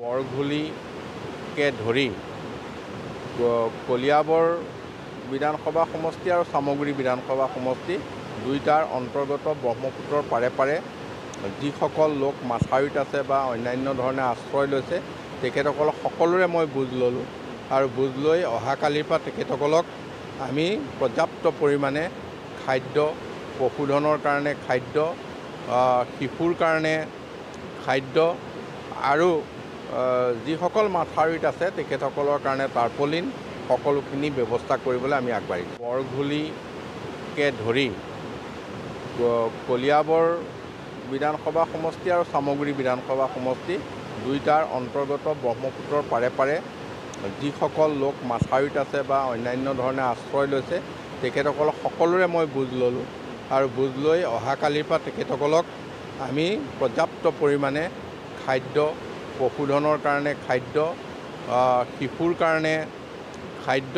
বৰঘুলিকে ধৰি কলিয়াবৰ বিধানসভা সমষ্টি আৰু চামগুৰি বিধানসভা সমষ্টি দুইটাৰ অন্তৰ্গত ব্ৰহ্মপুত্ৰৰ পাৰে পাৰে যিসকল লোক মাথাউৰিত আছে বা অন্যান্য ধৰণে আশ্ৰয় লৈছে তেখেতসকলক সকলোৰে মই বুজ ল'লোঁ আৰু বুজ লৈ অহাকালিৰ পৰা তেখেতসকলক আমি পৰ্যাপ্ত পৰিমাণে খাদ্য, পশুধনৰ কাৰণে খাদ্য, শিশুৰ কাৰণে খাদ্য আৰু যিসকল মাথাউৰিত আছে তেখেতসকলৰ কাৰণে টাৰ্পলিন সকলোখিনি ব্যৱস্থা কৰিবলৈ আমি আগবাঢ়িছোঁ। বৰঘুলিকে ধৰি কলিয়াবৰ বিধানসভা সমষ্টি আৰু চামগুৰি বিধানসভা সমষ্টি দুইটাৰ অন্তৰ্গত ব্ৰহ্মপুত্ৰৰ পাৰে পাৰে যিসকল লোক মাথাউৰিত আছে বা অন্যান্য ধৰণে আশ্ৰয় লৈছে তেখেতসকলক সকলোৰে মই বুজ ল'লোঁ আৰু বুজ লৈ অহাকালিৰ পৰা তেখেতসকলক আমি পৰ্যাপ্ত পৰিমাণে খাদ্য, পশুধনৰ কাৰণে খাদ্য, শিশুৰ কাৰণে খাদ্য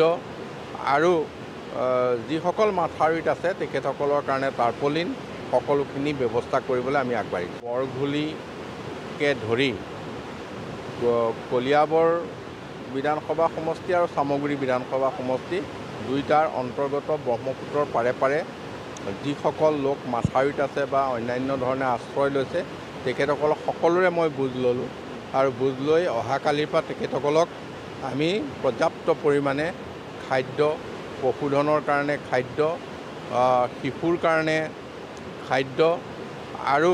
আৰু যিসকল মাথাউৰিত আছে তেখেতসকলৰ কাৰণে টাৰ্পলিন সকলোখিনি ব্যৱস্থা কৰিবলৈ আমি আগবাঢ়িছোঁ। বৰঘুলিকে ধৰি কলিয়াবৰ বিধানসভা সমষ্টি আৰু চামগুৰি বিধানসভা সমষ্টি দুইটাৰ অন্তৰ্গত ব্ৰহ্মপুত্ৰৰ পাৰে পাৰে যিসকল লোক মাথাউৰিত আছে বা অন্যান্য ধৰণে আশ্ৰয় লৈছে তেখেতসকলক সকলোৰে মই বুজ ল'লোঁ আৰু বুজ লৈ অহাকালিৰ পৰা তেখেতসকলক আমি পৰ্যাপ্ত পৰিমাণে খাদ্য, পশুধনৰ কাৰণে খাদ্য, শিশুৰ কাৰণে খাদ্য আৰু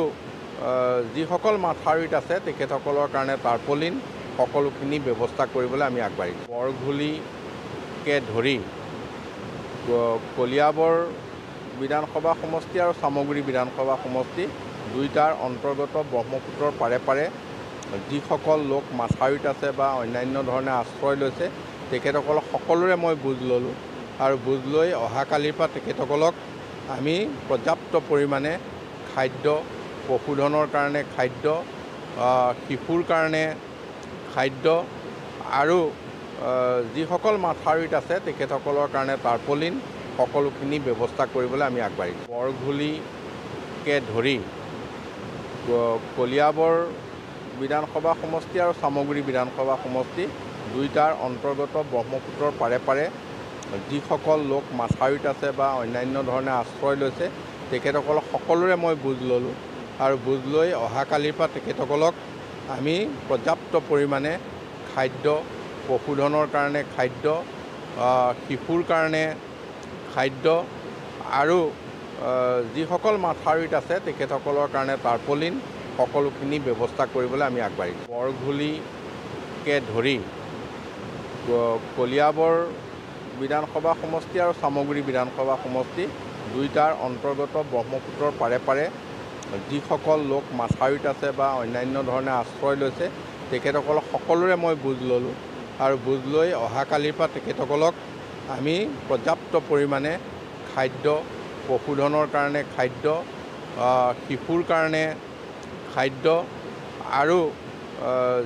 যিসকল মাথাউৰিত আছে তেখেতসকলৰ কাৰণে টাৰ্পলিন সকলোখিনি ব্যৱস্থা কৰিবলৈ আমি আগবাঢ়িছোঁ। বৰঘুলিকে ধৰি কলিয়াবৰ বিধানসভা সমষ্টি আৰু চামগুৰি বিধানসভা সমষ্টি দুইটাৰ অন্তৰ্গত ব্ৰহ্মপুত্ৰৰ পাৰে পাৰে যিসকল লোক মাথাউৰিত আছে বা অন্যান্য ধৰণে আশ্ৰয় লৈছে তেখেতসকলক সকলোৰে মই বুজ ল'লোঁ আৰু বুজ লৈ অহাকালিৰ পৰা তেখেতসকলক আমি পৰ্যাপ্ত পৰিমাণে খাদ্য, পশুধনৰ কাৰণে খাদ্য, শিশুৰ কাৰণে খাদ্য আৰু যিসকল মাথাউৰিত আছে তেখেতসকলৰ কাৰণে টাৰ্পলিন সকলোখিনি ব্যৱস্থা কৰিবলৈ আমি আগবাঢ়িছোঁ। বৰঘুলিকে ধৰি কলিয়াবৰ বিধানসভা সমষ্টি আৰু চামগুৰি বিধানসভা সমষ্টি দুইটাৰ অন্তৰ্গত ব্ৰহ্মপুত্ৰৰ পাৰে পাৰে যিসকল লোক মাথাউৰিত আছে বা অন্যান্য ধৰণে আশ্ৰয় লৈছে তেখেতসকলক সকলোৰে মই বুজ ল'লোঁ আৰু বুজ লৈ অহাকালিৰ পৰা তেখেতসকলক আমি পৰ্যাপ্ত পৰিমাণে খাদ্য, পশুধনৰ কাৰণে খাদ্য, শিশুৰ কাৰণে খাদ্য আৰু যিসকল মাথাউৰিত আছে তেখেতসকলৰ কাৰণে টাৰ্পলিন সকলোখিনি ব্যৱস্থা কৰিবলৈ আমি আগবাঢ়িছোঁ। বৰঘুলিকে ধৰি কলিয়াবৰ বিধানসভা সমষ্টি আৰু চামগুৰি বিধানসভা সমষ্টি দুইটাৰ অন্তৰ্গত ব্ৰহ্মপুত্ৰৰ পাৰে পাৰে যিসকল লোক মাথাউৰিত আছে বা অন্যান্য ধৰণে আশ্ৰয় লৈছে তেখেতসকলক সকলোৰে মই বুজ ল'লোঁ আৰু বুজ লৈ অহাকালিৰ পৰা তেখেতসকলক আমি পৰ্যাপ্ত পৰিমাণে খাদ্য, পশুধনৰ কাৰণে খাদ্য, শিশুৰ কাৰণে খাদ্য আৰু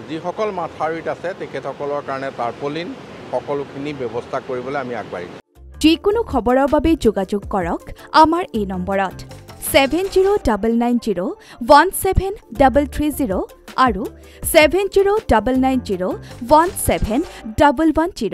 যিসকল মাথাউৰিত আছে তেখেতসকলৰ কাৰণে টাৰ্পলিন সকলোখিনি ব্যৱস্থা কৰিবলৈ আমি আগবাঢ়িছোঁ। যিকোনো খবৰৰ বাবে যোগাযোগ কৰক আমাৰ এই নম্বৰত 7099017330 আৰু 7099017110।